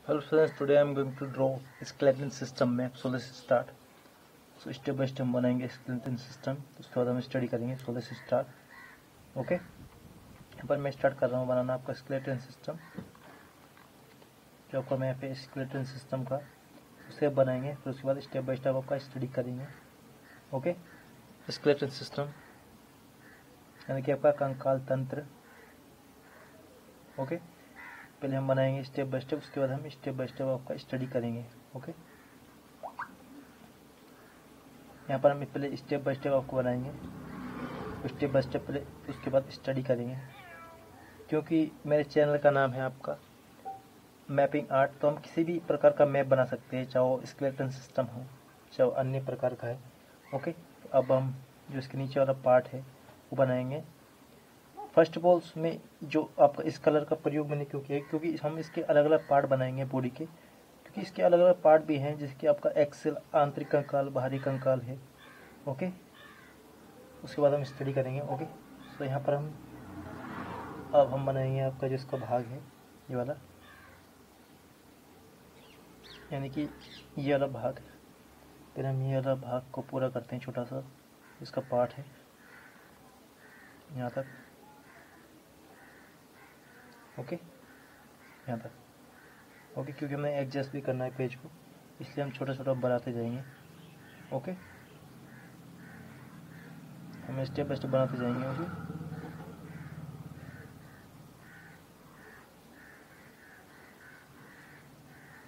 Hello friends, today I am going to draw skeleton system map. So let's start. So step by step बनाएंगे skeleton system. उसके बाद हम study करेंगे. So let's start. Okay, यहाँ पर मैं start कर रहा हूँ बनाना आपका skeleton system. जो आपका मैप है skeleton system का, उसे बनाएंगे. फिर उसके बाद स्टेप बाय स्टेप आपका स्टडी करेंगे. ओके, skeleton system यानी कि आपका कंकाल तंत्र. ओके, पहले हम बनाएंगे स्टेप बाय स्टेप, उसके बाद हम स्टेप बाय स्टेप आपका स्टडी करेंगे. ओके, यहाँ पर हम पहले स्टेप बाय स्टेप आपको बनाएंगे, स्टेप बाय स्टेप पहले, उसके बाद स्टडी करेंगे. क्योंकि मेरे चैनल का नाम है आपका मैपिंग आर्ट, तो हम किसी भी प्रकार का मैप बना सकते हैं, चाहे वो स्केलेटन सिस्टम हो, चाहे अन्य प्रकार का है. ओके, अब हम जो इसके नीचे वाला पार्ट है वो बनाएंगे. फर्स्ट ऑफ ऑल में जो आपका इस कलर का प्रयोग मैंने क्यों किया है, क्योंकि हम इसके अलग अलग पार्ट बनाएंगे बॉडी के, क्योंकि इसके अलग अलग पार्ट भी हैं, जिसके आपका एक्सेल, आंतरिक कंकाल, बाहरी कंकाल है. ओके, उसके बाद हम स्टडी करेंगे. ओके, तो यहाँ पर अब हम बनाएंगे आपका जो इसका भाग है ये वाला, यानी कि ये वाला भाग. फिर हम ये वाला भाग को पूरा करते हैं, छोटा सा इसका पार्ट है यहाँ तक. ओके, यहाँ तक. ओके, क्योंकि हमें एडजस्ट भी करना है पेज को, इसलिए हम छोटा छोटा बनाते जाएंगे. ओके, हम स्टेप बाय स्टेप बनाते जाएंगे. ओके,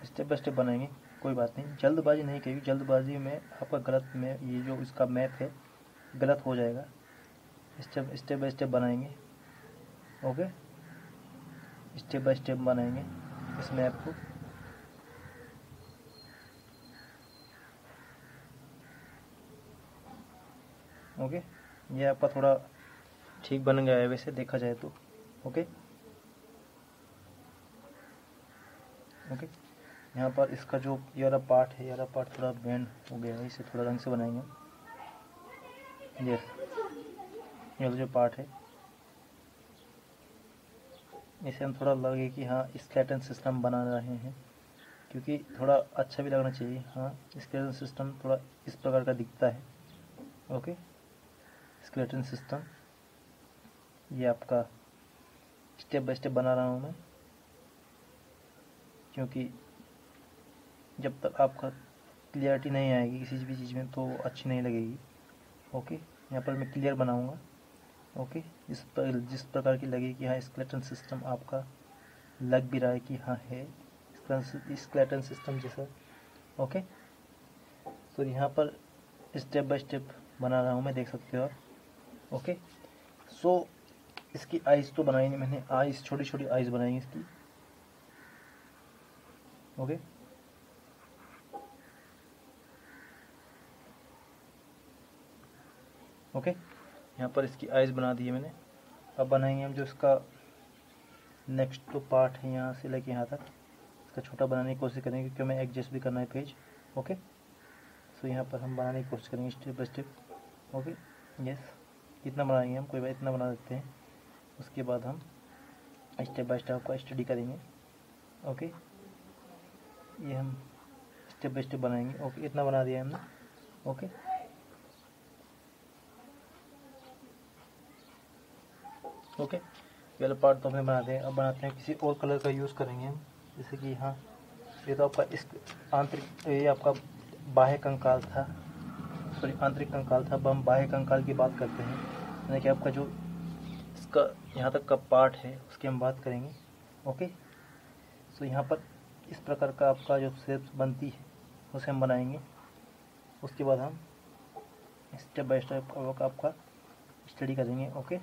स्टेप बाय स्टेप बनाएंगे, कोई बात नहीं, जल्दबाजी नहीं करिए. जल्दबाजी में आपका गलत में ये जो इसका मैप है गलत हो जाएगा. स्टेप बाय स्टेप बनाएंगे. ओके, स्टेप बाय स्टेप बनाएंगे इस मैप को. ओके, ये आपका थोड़ा ठीक बन गया है वैसे देखा जाए तो. ओके, ओके, यहाँ पर इसका जो ये वाला पार्ट है, ये वाला पार्ट थोड़ा बेंड हो गया है, इसे थोड़ा रंग से बनाएंगे. ये वाला जो पार्ट है, इसे हम थोड़ा लगे कि हाँ स्केलेटन सिस्टम बना रहे हैं, क्योंकि थोड़ा अच्छा भी लगना चाहिए. हाँ, स्केलेटन सिस्टम थोड़ा इस प्रकार का दिखता है. ओके, स्केलेटन सिस्टम ये आपका स्टेप बाय स्टेप बना रहा हूँ मैं, क्योंकि जब तक आपका क्लियरिटी नहीं आएगी किसी भी चीज़ में तो अच्छी नहीं लगेगी. ओके, यहाँ पर मैं क्लियर बनाऊँगा. ओके, जिस प्रकार की लगे कि हाँ स्केलेटन सिस्टम आपका लग भी रहा है कि हाँ है स्केलेटन सिस्टम जैसा. ओके, तो यहाँ पर स्टेप बाय स्टेप बना रहा हूँ मैं, देख सकते हो आप. ओके, सो इसकी आइज़ तो बनाई नहीं मैंने, आइज़ छोटी छोटी आइज़ बनाई इसकी. ओके, ओके, यहाँ पर इसकी आइज़ बना दी है मैंने. अब बनाएंगे हम जो इसका नेक्स्ट तो पार्ट है, यहाँ से लेके यहाँ तक इसका छोटा बनाने की कोशिश करेंगे, क्योंकि हमें एडजस्ट भी करना है पेज. ओके, सो यहाँ पर हम बनाने की कोशिश करेंगे step by step. Okay, yes, कितना बनाएंगे हम, कोई बात, इतना बना देते हैं. उसके बाद हम स्टेप बाय स्टेप का स्टडी करेंगे. ओके, ये हम स्टेप बाय स्टेप बनाएंगे. ओके, इतना बना दिया हमने. ओके, ओके, पहले पार्ट तो हमने बना दिया. अब बनाते हैं किसी और कलर का यूज़ करेंगे हम, जैसे कि हाँ ये तो आपका इस आंतरिक, ये आपका बाह्य कंकाल था, सॉरी आंतरिक कंकाल था. अब हम बाह्य कंकाल की बात करते हैं, यानी कि आपका जो इसका यहाँ तक का पार्ट है उसकी हम बात करेंगे. ओके, तो यहाँ पर इस प्रकार का आपका जो शेप बनती है उसे हम बनाएंगे. उसके बाद हम स्टेप बाय स्टेप आपका स्टडी करेंगे. ओके,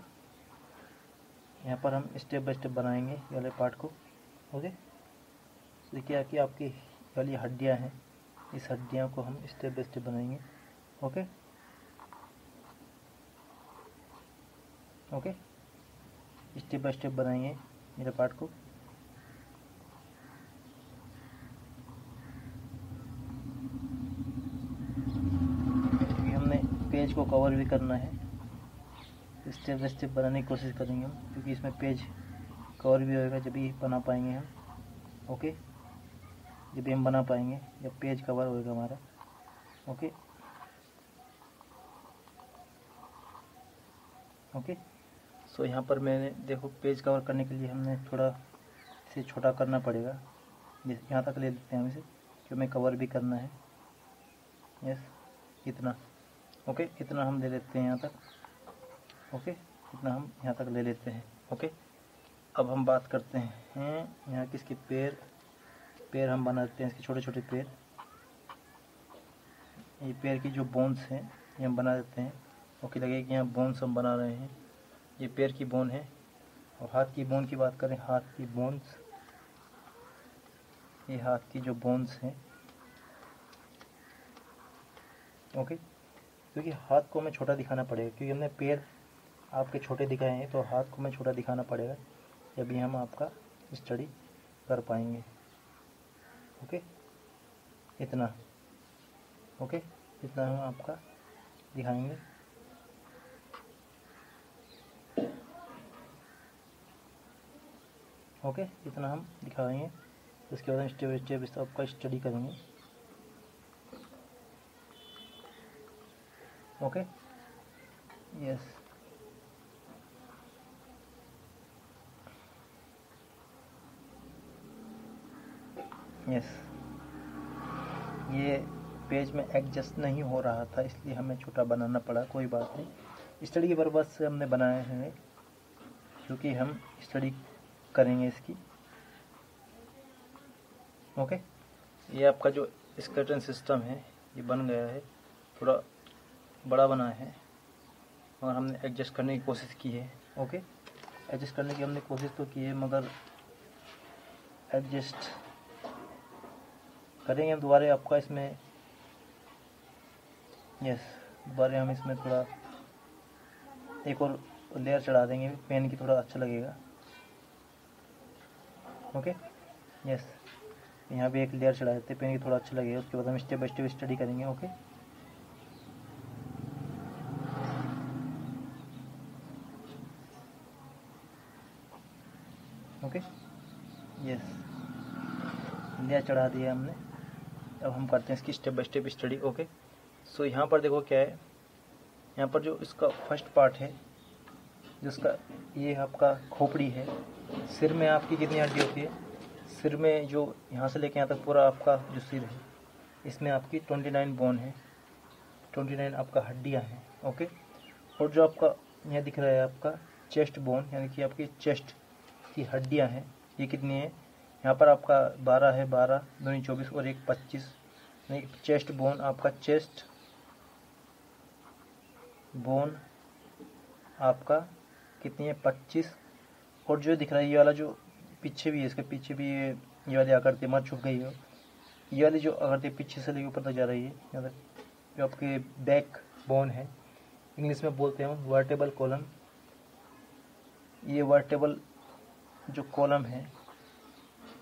यहाँ पर हम स्टेप बाय स्टेप बनाएंगे ये वाले पार्ट को. ओके, देखिए कि आपकी वाली हड्डियाँ हैं, इस हड्डियाँ को हम स्टेप बाय स्टेप बनाएंगे. Okay, okay, step by step बनाएंगे मेरे पार्ट को. क्योंकि हमने पेज को कवर भी करना है, स्टेप बाय स्टेप बनाने की कोशिश करेंगे हम, क्योंकि इसमें पेज कवर भी होएगा जब भी बना पाएंगे हम. ओके, जब भी हम बना पाएंगे जब पेज कवर होएगा हमारा। Okay okay. सो यहाँ पर मैंने देखो पेज कवर करने के लिए हमने थोड़ा इसे छोटा करना पड़ेगा। यहाँ तक ले लेते हैं हम इसे, क्योंकि हमें कवर भी करना है। यस, इतना। ओके, इतना हम ले लेते हैं यहाँ तक। ओके, इतना हम यहाँ तक ले लेते हैं। ओके, अब हम बात करते हैं यहाँ किसके पैर हम बनाते हैं, इसके छोटे छोटे पैर। ये पैर की जो बोन्स हैं ये हम बना देते हैं। ओके, लगे कि यहाँ बोन्स हम बना रहे हैं। ये पैर की बोन है। और हाथ की बोन की बात करें, हाथ की बोन्स, ये हाथ की जो बोन्स हैं। ओके, क्योंकि हाथ को हमें छोटा दिखाना पड़ेगा, क्योंकि हमने पैर आपके छोटे दिखाए हैं, तो हाथ को हमें छोटा दिखाना पड़ेगा, तभी हम आपका स्टडी कर पाएंगे। ओके, इतना। ओके, इतना हम आपका दिखाएंगे। ओके, इतना हम दिखाएंगे। उसके बाद हम स्टेप बाई स्टेप इस आपका स्टडी करेंगे। Okay, yes. यस, ये पेज में एडजस्ट नहीं हो रहा था, इसलिए हमें छोटा बनाना पड़ा। कोई बात नहीं, स्टडी के पर्पज से हमने बनाए हैं, क्योंकि हम स्टडी करेंगे इसकी। ओके, ये आपका जो स्केलेटन सिस्टम है ये बन गया है, थोड़ा बड़ा बना है और हमने एडजस्ट करने की कोशिश की है। ओके, एडजस्ट करने की हमने कोशिश तो की है, मगर एडजस्ट करेंगे हम दोबारा आपका इसमें। यस, दोबारा हम इसमें थोड़ा एक और लेयर चढ़ा देंगे पेन की, थोड़ा अच्छा लगेगा। ओके, यस, यहाँ भी एक लेयर चढ़ा देते हैं पेन की, थोड़ा अच्छा लगेगा। उसके बाद हम स्टेप बाई स्टेप स्टडी करेंगे। ओके, ओके, यस, लेयर चढ़ा दिया हमने। अब हम करते हैं इसकी step by step study. Okay, so यहाँ पर देखो क्या है, यहाँ पर जो इसका फर्स्ट पार्ट है, जिसका ये आपका खोपड़ी है। सिर में आपकी कितनी हड्डी होती है? सिर में जो यहाँ से लेके यहाँ तक पूरा आपका जो सिर है, इसमें आपकी 29 बोन है, 29 आपका हड्डियाँ हैं। ओके, और जो आपका यहाँ दिख रहा है आपका चेस्ट बोन, यानी कि आपकी चेस्ट की हड्डियाँ हैं, ये कितनी है? यहाँ पर आपका 12 है, 12 दूनी 24 और एक 25। चेस्ट बोन आपका, चेस्ट बोन आपका कितनी है? 25। और जो दिख रहा है ये वाला जो पीछे भी है, इसके पीछे भी ये वाली आकृति मत छुप गई हो, ये वाली जो आकृति पीछे से लेकर ऊपर तक जा रही है, यहाँ तक जो आपके बैक बोन है, इंग्लिश में बोलते हैं हम वर्टेबल कॉलम। ये वर्टेबल जो कॉलम है,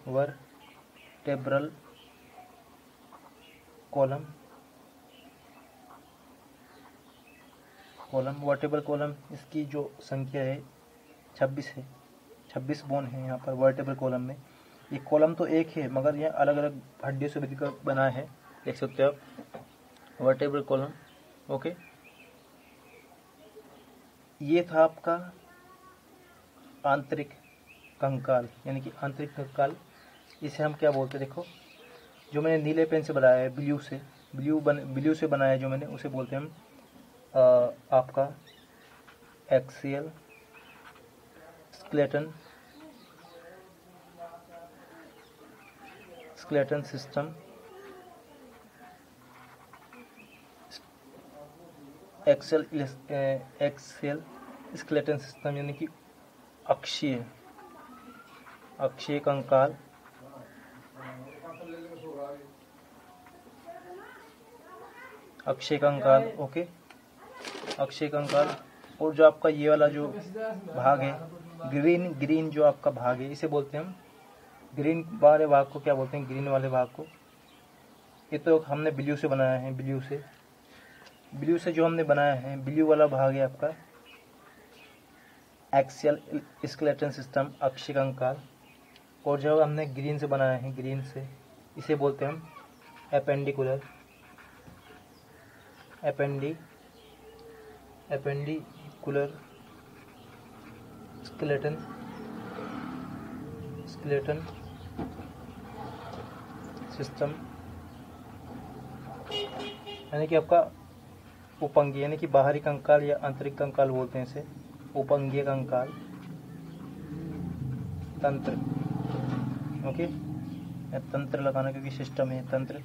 वर्टेब्रल कॉलम, वर्टेबल कॉलम, इसकी जो संख्या है 26 है। 26 बोन है यहाँ पर वर्टेबल कॉलम में। ये कॉलम तो एक है, मगर यह अलग अलग हड्डियों से मिलकर बना है, देख सकते हो आप, वर्टेबल कॉलम। ओके, ये था आपका आंतरिक कंकाल, यानी कि आंतरिक कंकाल। इसे हम क्या बोलते हैं? देखो, जो मैंने नीले पेन से बनाया है, ब्लू से बनाया है जो मैंने, उसे बोलते हैं हम आपका axial skeleton system, axial skeleton system, यानी कि अक्षीय कंकाल। अक्षीय कंकाल, ओके, अक्षीय कंकाल। और जो आपका ये वाला जो भाग है, ग्रीन जो आपका भाग है, इसे बोलते हैं हम ग्रीन वाले भाग को क्या बोलते हैं? ग्रीन वाले भाग को। ये तो हमने ब्लू से बनाया है, ब्लू से जो हमने बनाया है, ब्लू वाला भाग है आपका एक्सियल स्केलेटन सिस्टम, अक्षीय कंकाल। और जो हमने ग्रीन से बनाया है, ग्रीन से इसे बोलते हैं हम एपेंडिकुलर, एपेंडिकुलर स्केलेटन सिस्टम, यानी कि आपका उपंगी, यानी कि बाहरी कंकाल या आंतरिक कंकाल बोलते हैं इसे, उपंगीय कंकाल तंत्र। ओके, तंत्र लगाना क्योंकि सिस्टम है तंत्र।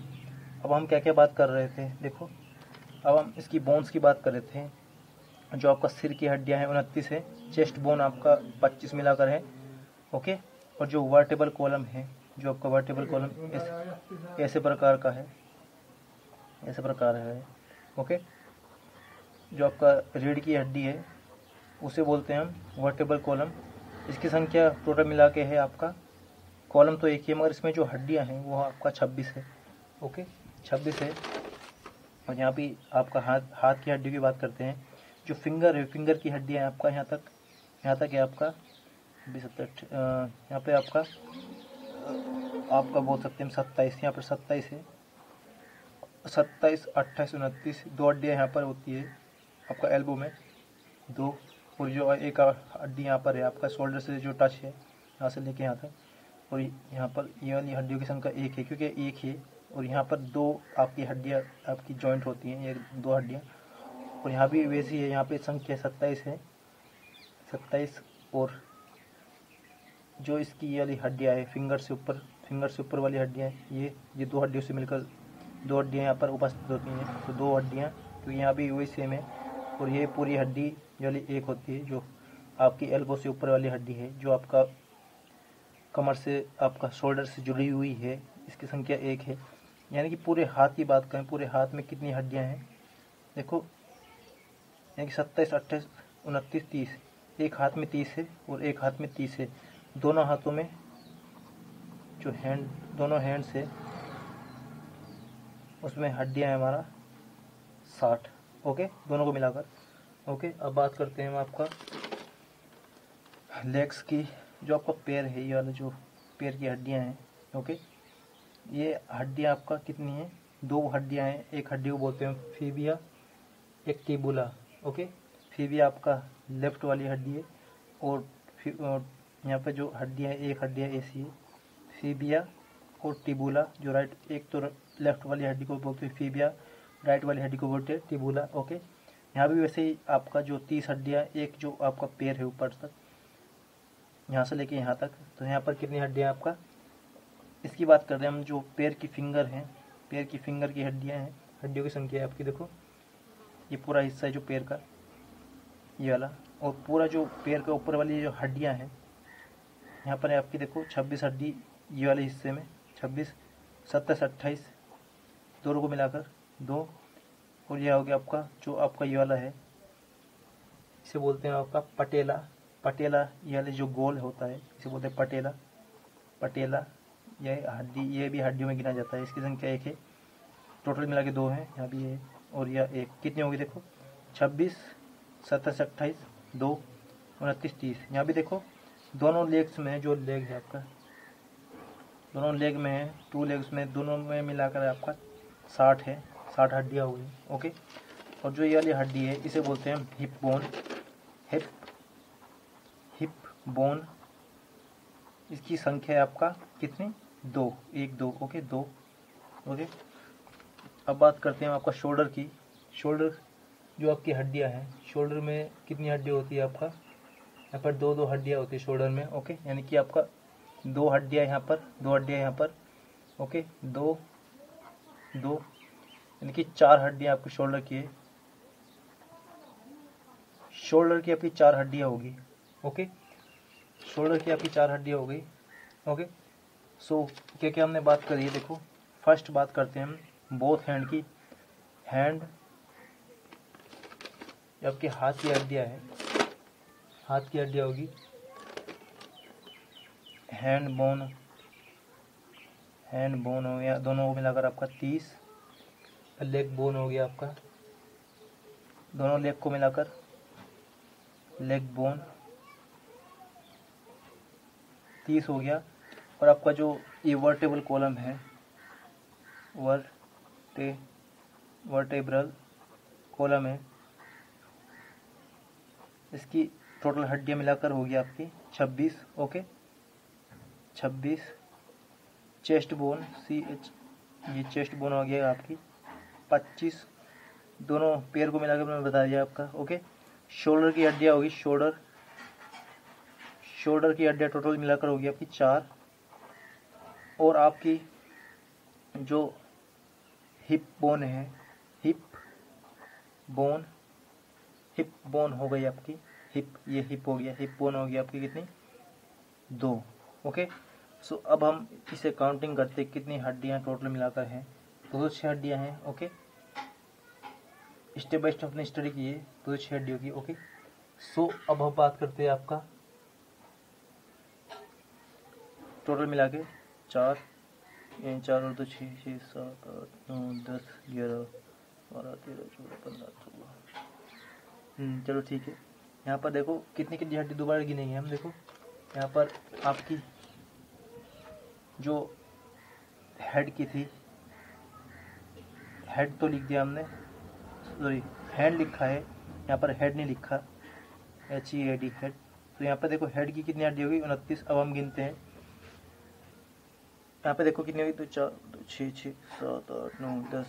अब हम क्या क्या बात कर रहे थे, देखो अब हम इसकी बोन्स की बात कर रहे थे। जो आपका सिर की हड्डियां हैं 29 है, चेस्ट बोन आपका 25 मिलाकर है। ओके, और जो वर्टेबल कॉलम है, जो आपका वर्टेबल कॉलम ऐसे प्रकार का है, ऐसे प्रकार है। ओके, जो आपका रीढ़ की हड्डी है उसे बोलते हैं हम वर्टेबल कॉलम। इसकी संख्या टोटल मिला के है आपका, कॉलम तो एक ही है मगर इसमें जो हड्डियां हैं वो आपका 26 है। ओके, 26 है। और यहाँ भी आपका हाथ की हड्डी की बात करते हैं। जो फिंगर है, फिंगर की हड्डियाँ आपका यहाँ तक है आपका 20, यहाँ पे आपका बोल सकते हैं 27, यहाँ पर 27 है, 27, 28, 29 दो हड्डियाँ यहाँ पर होती है आपका एल्बो में, दो। और जो एक हड्डी यहाँ पर है आपका शोल्डर से जो टच है यहाँ से लेके यहाँ तक, और यहाँ पर ये वाली हड्डियों की संख्या एक है क्योंकि एक है। और यहाँ पर दो आपकी हड्डियाँ आपकी जॉइंट होती हैं, ये दो हड्डियाँ। और यहाँ भी वैसी है, यहाँ पे संख्या 27 है, 27। और जो इसकी ये वाली हड्डियाँ है फिंगर से ऊपर वाली हड्डियाँ हैं, ये दो हड्डियों से मिलकर दो हड्डियाँ यहाँ पर उपस्थित होती हैं। तो दो हड्डियाँ, तो यहाँ भी वही सेम है। और ये पूरी हड्डी वाली एक होती है जो आपकी एल्बो से ऊपर वाली हड्डी है, जो आपका कमर से आपका शोल्डर से जुड़ी हुई है, इसकी संख्या एक है। यानी कि पूरे हाथ की बात करें, पूरे हाथ में कितनी हड्डियाँ हैं, देखो यानी कि 27, 28, 29, 30। एक हाथ में 30 है और एक हाथ में 30 है। दोनों हाथों में जो दोनों हैंड से उसमें हड्डियाँ हैं हमारा 60। ओके, दोनों को मिलाकर। ओके, अब बात करते हैं हम आपका लेग्स की। जो आपका पैर है, ये वाला जो पैर की हड्डियाँ हैं, ओके, ये हड्डियाँ आपका कितनी है, दो हड्डियाँ हैं। एक हड्डी को बोलते हैं फीबिया, एक टिबुला। ओके, फीबिया आपका लेफ्ट वाली हड्डी है, और यहाँ पे जो हड्डियाँ है, एक हड्डियाँ ऐसी है फीबिया, और टिबुला जो राइट, एक तो लेफ्ट वाली हड्डी को बोलते हैं फीबिया, राइट वाली हड्डी को बोलते हैं टिबुला। ओके, यहाँ भी वैसे ही आपका जो 30 हड्डियाँ, एक जो आपका पैर है ऊपर तक, यहाँ से लेके यहाँ तक, तो यहाँ पर कितनी हड्डियाँ आपका, इसकी बात कर रहे हैं हम। जो पैर की फिंगर हैं, पैर की फिंगर की हड्डियाँ हैं, हड्डियों की संख्या है आपकी, देखो ये पूरा हिस्सा है जो पैर का, ये वाला। और पूरा जो पैर के ऊपर वाली जो हड्डियाँ हैं यहाँ पर है आपकी, देखो 26 हड्डी ये वाले हिस्से में, 26, 27, 28 दोनों को मिलाकर 2। और यह हो गया आपका जो आपका ये वाला है, इसे बोलते हैं आपका पटेला, ये वाले जो गोल होता है इसे बोलते हैं पटेला। यह हड्डी, ये भी हड्डियों में गिना जाता है। इसकी संख्या एक है, टोटल मिला के 2 है, यहाँ भी है और यह एक। कितनी होगी देखो, 26, 27, 28, 2, 29, 30। यहाँ भी देखो दोनों लेग्स में जो लेग है आपका, दोनों लेग में है, 2 लेग्स में, दोनों में मिलाकर आपका 60 है, 60 हड्डियाँ हो गई। ओके, और जो ये वाली हड्डी है इसे बोलते हैं हिप बोन। इसकी संख्या है आपका कितनी, 2, 1, 2। ओके, 2। ओके, अब बात करते हैं आपका शोल्डर की। शोल्डर जो आपकी हड्डियां हैं, शोल्डर में कितनी हड्डी होती है आपका, यहाँ पर 2 हड्डियां होती है शोल्डर में। ओके, यानी कि आपका 2 हड्डियां यहाँ पर, 2 हड्डियां यहाँ पर। ओके, 2, यानी कि 4 हड्डियां आपके शोल्डर की है। शोल्डर की आपकी 4 हड्डियां होगी। ओके, शोल्डर की आपकी 4 हड्डियां हो गई। ओके, सो क्या क्या हमने बात करी है, देखो फर्स्ट बात करते हैं हम बोथ हैंड की। हैंड आपके हाथ की हड्डियां है, हाथ की हड्डियां होगी, हैंड बोन हो गया, दोनों को मिलाकर आपका 30। लेग बोन हो गया आपका, दोनों लेग को मिलाकर लेग बोन 30 हो गया। और आपका जो ये वर्टेबल कॉलम है, वर्टेब्रल कॉलम है। इसकी टोटल हड्डियाँ मिलाकर होगी आपकी 26। ओके 26। चेस्ट बोन ये चेस्ट बोन हो गया आपकी 25। दोनों पैर को मिलाकर मैंने बता दिया आपका। ओके शोल्डर की हड्डियाँ होगी, शोल्डर की हड्डियाँ टोटल मिलाकर होगी आपकी 4। और आपकी जो हिप बोन है, हिप बोन हो गई आपकी, ये हिप हो गया, हिप बोन हो गई आपकी कितनी 2। ओके सो अब हम इसे काउंटिंग करते कितनी हड्डियां टोटल मिलाकर हैं। 206 हड्डियां हैं। ओके स्टेप बाय स्टेप अपने स्टडी किए 206 हड्डियों की। ओके सो अब हम बात करते हैं आपका टोटल मिला के 4 और 2 6 6 7 8 9 10 11 12 13 14 15 16। चलो ठीक है। यहाँ पर देखो कितनी कितनी हड्डी दोबारा गिनेंगे हम। देखो यहाँ पर आपकी जो हेड की थी, हेड तो लिख दिया हमने, सॉरी हैंड लिखा है, यहाँ पर हेड नहीं लिखा, HEAD हेड। तो यहाँ पर देखो हेड की कितनी हड्डी होगी 29। अब हम गिनते हैं यहाँ पे देखो कितनी होगी, तो 4 2 6 6 7 8 9 10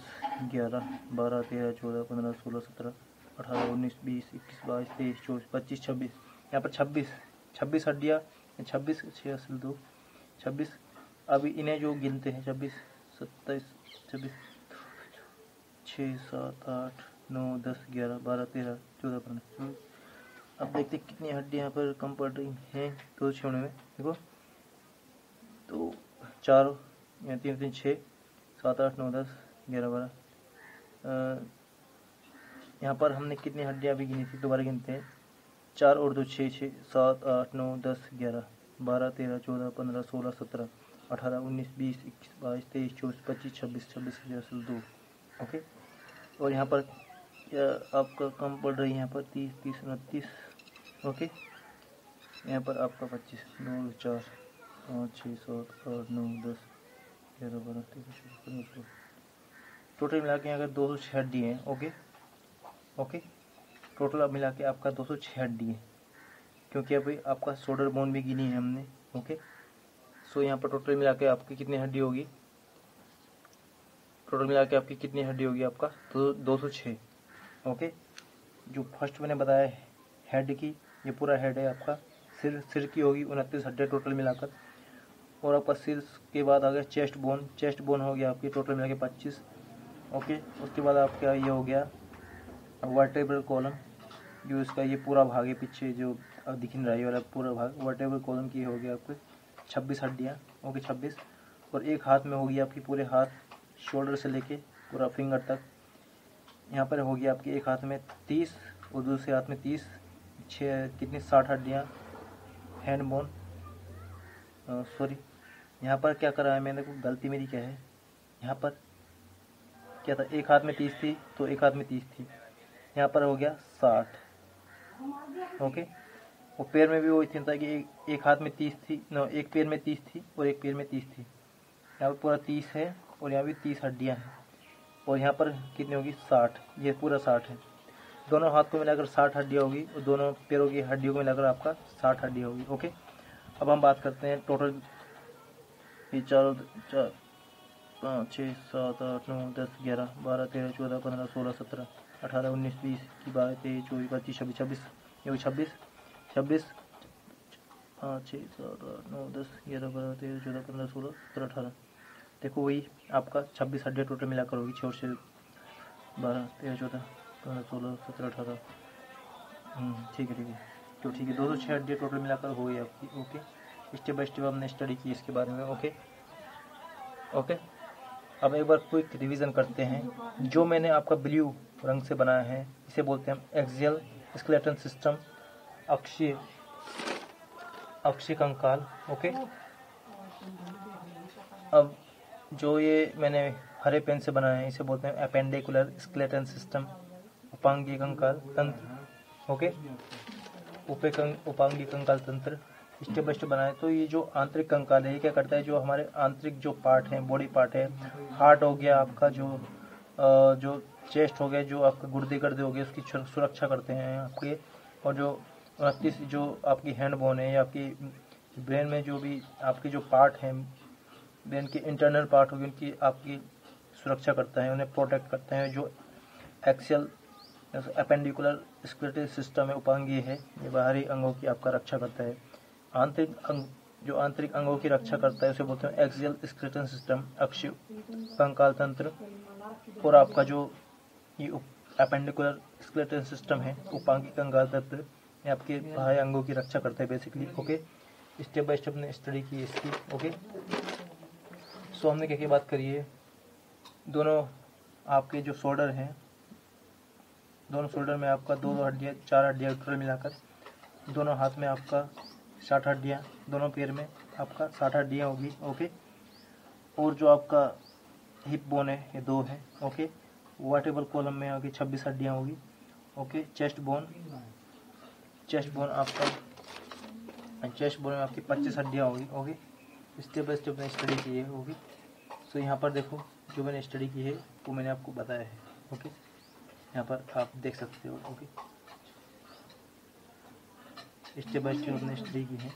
11 12 13 14 15 16 17 18 19 20 21 22 23 24 25 26। यहाँ पर 26 हड्डियाँ, 26 6 असल 2 26। अभी इन्हें जो गिनते हैं 26 27 26 6 7 8 9 10 11 12 13 14 15। अब देखते कितनी हड्डियाँ यहाँ पर कम पड़ रही हैं तो छोड़ने में। देखो तो 4 या 3 3 6 7 8 9 10 11 12। यहाँ पर हमने कितनी हड्डियाँ अभी गिनी थी, दोबारा गिनते हैं। 4 और 2 6 6 7 8 9 10 11 12 13 14 15 16 17 18 19 20 21 22 23 24 25 26 26 2। ओके और यहाँ पर आपका कम पड़ रही है, यहाँ पर 30 30 29। ओके यहाँ पर आपका 25 2 4 5 6 7 8 9 10 11 12 13 14 15 टोटल मिला के अगर 206 हड्डी हैं। ओके टोटल अब मिला के आपका 206 हड्डी है, क्योंकि अभी आपका शोल्डर बोन भी गिनी है हमने। ओके सो यहाँ पर टोटल मिला के आपकी कितनी हड्डी होगी, टोटल मिला के आपकी कितनी हड्डी होगी आपका तो 206। ओके जो फर्स्ट मैंने बताया हेड की, ये पूरा हेड है आपका। सिर की होगी 29 हड्डियाँ टोटल मिलाकर। और आपका सिर के बाद आ गया चेस्ट बोन हो गया आपकी टोटल मिला के 25। ओके उसके बाद आपका ये हो गया वर्टेब्रल कॉलम, जो इसका ये पूरा भाग है पीछे जो अब दिख नहीं रहा है वाला पूरा भाग वर्टेब्रल कॉलम की हो गया आपके 26 हड्डियाँ। ओके 26। और एक हाथ में होगी आपकी पूरे हाथ शोल्डर से लेके पूरा फिंगर तक। यहाँ पर होगी आपकी एक हाथ में 30 और दूसरे हाथ में 30 कितनी 60 हड्डियाँ हैंड बोन। सॉरी यहाँ पर क्या करा है मैंने, को गलती मेरी क्या है, यहाँ पर क्या था, एक हाथ में 30 थी तो एक हाथ में 30 थी, यहाँ पर हो गया 60। ओके वो पैर में भी वही था कि एक हाथ में 30 थी, नो एक पैर में 30 थी और एक पैर में 30 थी। यहाँ पर पूरा 30 है और यहाँ भी 30 हड्डियाँ हैं। और यहाँ पर कितनी होगी 60, ये पूरा 60 है। दोनों हाथ को मिलाकर 60 हड्डियाँ होगी और दोनों पैरों की हड्डियों को मिलाकर आपका 60 हड्डियाँ होगी। ओके अब हम बात करते हैं टोटल, ये 4 5 6 7 8 9 10 11 12 13 14 15 16 17 18 19 20 22 23 24 25 26 26। ये 26 5 6 7 8 9 10 11 12 13 14 15 16 17 18। देखो वही आपका 26 हड्डियाँ टोटल मिलाकर होगी, 6 से 12 13 14 15 16 17 18। ठीक है तो ठीक है 206 हड्डियाँ टोटल मिलाकर हो गई आपकी। ओके स्टेप बाय स्टेप हमने स्टडी की इसके बारे में। ओके अब एक बार क्विक रिवीजन करते हैं। जो मैंने आपका ब्लू रंग से बनाया है इसे बोलते हैं एक्सियल स्केलेटन सिस्टम, अक्षीय कंकाल। ओके अब जो ये मैंने हरे पेन से बनाया है इसे बोलते हैं अपेंडिकुलर स्केलेटन सिस्टम, उपांगीय कंकाल तंत्र। ओके उपांगीय कंकाल तंत्र। स्टेप बाय स्टेप बनाए। तो ये जो आंतरिक कंकाल है ये क्या करता है, जो हमारे आंतरिक जो पार्ट है, बॉडी पार्ट है, हार्ट हो गया आपका, जो चेस्ट हो गया, जो आपके गुर्दे गर्दे हो गए, उसकी सुरक्षा करते हैं आपके। और जो आपकी हैंड बोन है या आपकी ब्रेन में जो भी आपके जो पार्ट हैं, ब्रेन के इंटरनल पार्ट होगी, उनकी आपकी सुरक्षा करता है, उन्हें प्रोटेक्ट करते हैं। जो एक्सियल एपेंडिकुलर स्केलेटल सिस्टम है, उपांगीय है, ये बाहरी अंगों की आपका रक्षा करता है। आंतरिक अंग जो आंतरिक अंगों की रक्षा करता है उसे बोलते हैं एक्सियल स्केलेटल सिस्टम, अक्षीय कंकाल तंत्र। और आपका जो ये एपेंडिकुलर स्केलेटल सिस्टम है, उपांगीय कंकाल तंत्र, ये आपके बाह्य अंगों की रक्षा करता है basically. Okay, step by step ने स्टडी की इसकी। ओके, सो हमने क्या क्या बात करी है, दोनों आपके जो शोल्डर हैं, दोनों शोल्डर में आपका दो हड्डियाँ, 4 हड्डियाँ टोटल मिलाकर, दोनों हाथ में आपका 60 हड्डियाँ, दोनों पैर में आपका 60 हड्डियाँ होगी। ओके, और जो आपका हिप बोन है ये 2 है। ओके, वर्टेब्रल कॉलम में आगे 26 हड्डियाँ होगी। ओके, चेस्ट बोन में आपकी 25 हड्डियाँ होगी। ओके, स्टेप बाय स्टेप मैंने स्टडी की है। ओके, सो यहाँ पर देखो जो मैंने स्टडी की है वो मैंने आपको बताया है। ओके, यहाँ पर आप देख सकते हो। ओके, स्टेप बाय स्टेप मैंने स्टडी की है।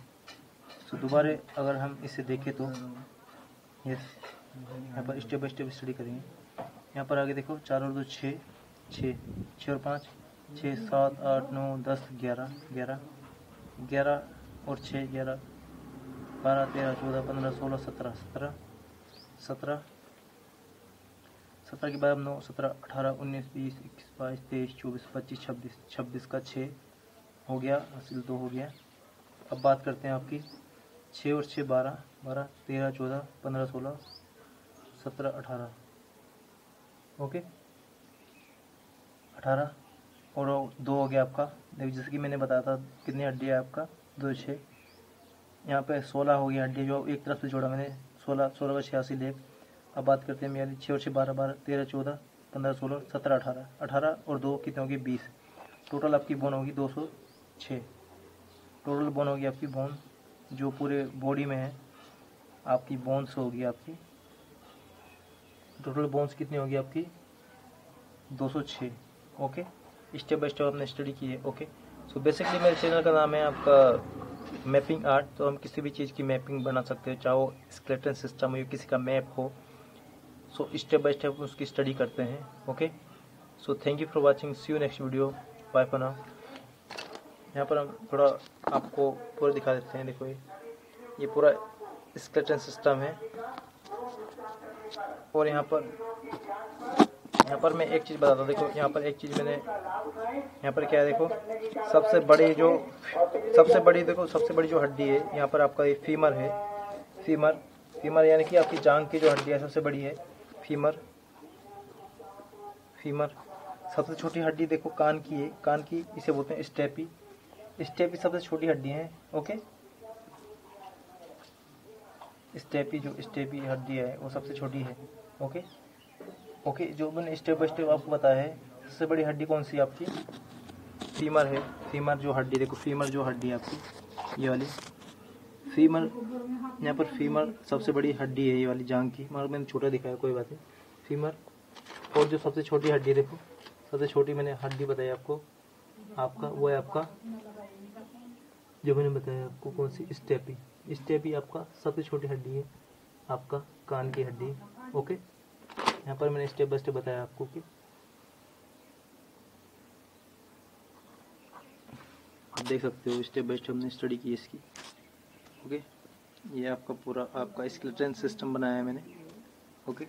सो दोबारा अगर हम इसे देखें तो यस, यहाँ पर स्टेप बाय स्टेप स्टडी करेंगे। यहाँ पर आगे देखो 4 और 2 6, 6 और 5 6, 7 8 9 10 11 11 11 और 6 11 12 13 14 15 16 17 17 17 के बाद 9 17 18 19 20 21 22 23 24 25 26 26 का 6 हो गया, हासिल 2 हो गया। अब बात करते हैं आपकी 6 और 6 12 12 13 14 15 16 17 18। ओके, 18 और 2 हो गया आपका। देखिए जैसे कि मैंने बताया था कितनी हड्डी है आपका, 2 6, यहाँ पे 16 हो गई हड्डी, जो एक तरफ से जोड़ा मैंने, 16 16 का 86 लेख। अब बात करते हैं मेरी 6 और 6 12 12 13 14 15 16 17 18 18 और 2 कितने होगी 20। टोटल आपकी बोन होगी 206। टोटल बोन होगी आपकी बोन जो पूरे बॉडी में है, आपकी बोन्स होगी आपकी, टोटल बोन्स कितनी होगी आपकी 206। ओके, स्टेप बाय स्टेप आपने स्टडी की है। ओके, सो बेसिकली मेरे चैनल का नाम है आपका मैपिंग आर्ट। तो हम किसी भी चीज़ की मैपिंग बना सकते हो, चाहे वो स्केलेटल सिस्टम हो या किसी का मैप हो। सो स्टेप बाय स्टेप उसकी स्टडी करते हैं। Okay, so thank you for watching, see you next video, bye for now. यहाँ पर हम थोड़ा आपको पूरा दिखा देते हैं। देखो ये पूरा स्केलेटल सिस्टम है। और यहाँ पर मैं एक चीज़ बताता हूँ। देखो यहाँ पर एक चीज़ मैंने, यहाँ पर क्या है देखो, सबसे बड़ी जो हड्डी है यहाँ पर आपका ये फीमर है। फीमर यानी कि आपकी जांघ की जो हड्डी है सबसे बड़ी है फीमर। सबसे छोटी हड्डी देखो कान की है, कान की इसे बोलते हैं स्टेपी सबसे छोटी हड्डी है। ओके, स्टेपी हड्डी है वो सबसे छोटी है। ओके, जो मैंने स्टेप बाय स्टेप आपको बताया है, सबसे बड़ी हड्डी कौन सी आपकी फीमर है। फीमर जो हड्डी देखो, फीमर जो हड्डी है आपकी ये वाली फीमर, यहाँ पर फीमर सबसे बड़ी हड्डी है ये वाली जांघ की, मगर मैंने छोटा दिखाया, कोई बात नहीं, फीमर। और जो सबसे छोटी हड्डी देखो, सबसे छोटी मैंने हड्डी बताई आपको, आपका वो है आपका जो मैंने बताया आपको कौन सी, स्टेपी आपका सबसे छोटी हड्डी है, आपका कान की हड्डी। ओके, यहाँ पर मैंने स्टेप बाय स्टेप बताया आपको कि आप देख सकते हो स्टेप बाय स्टेप हमने स्टडी की इसकी। ओके, ये आपका पूरा आपका स्केलेटल सिस्टम बनाया है मैंने। Okay,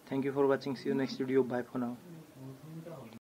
thank you for watching, see you next video, bye for now.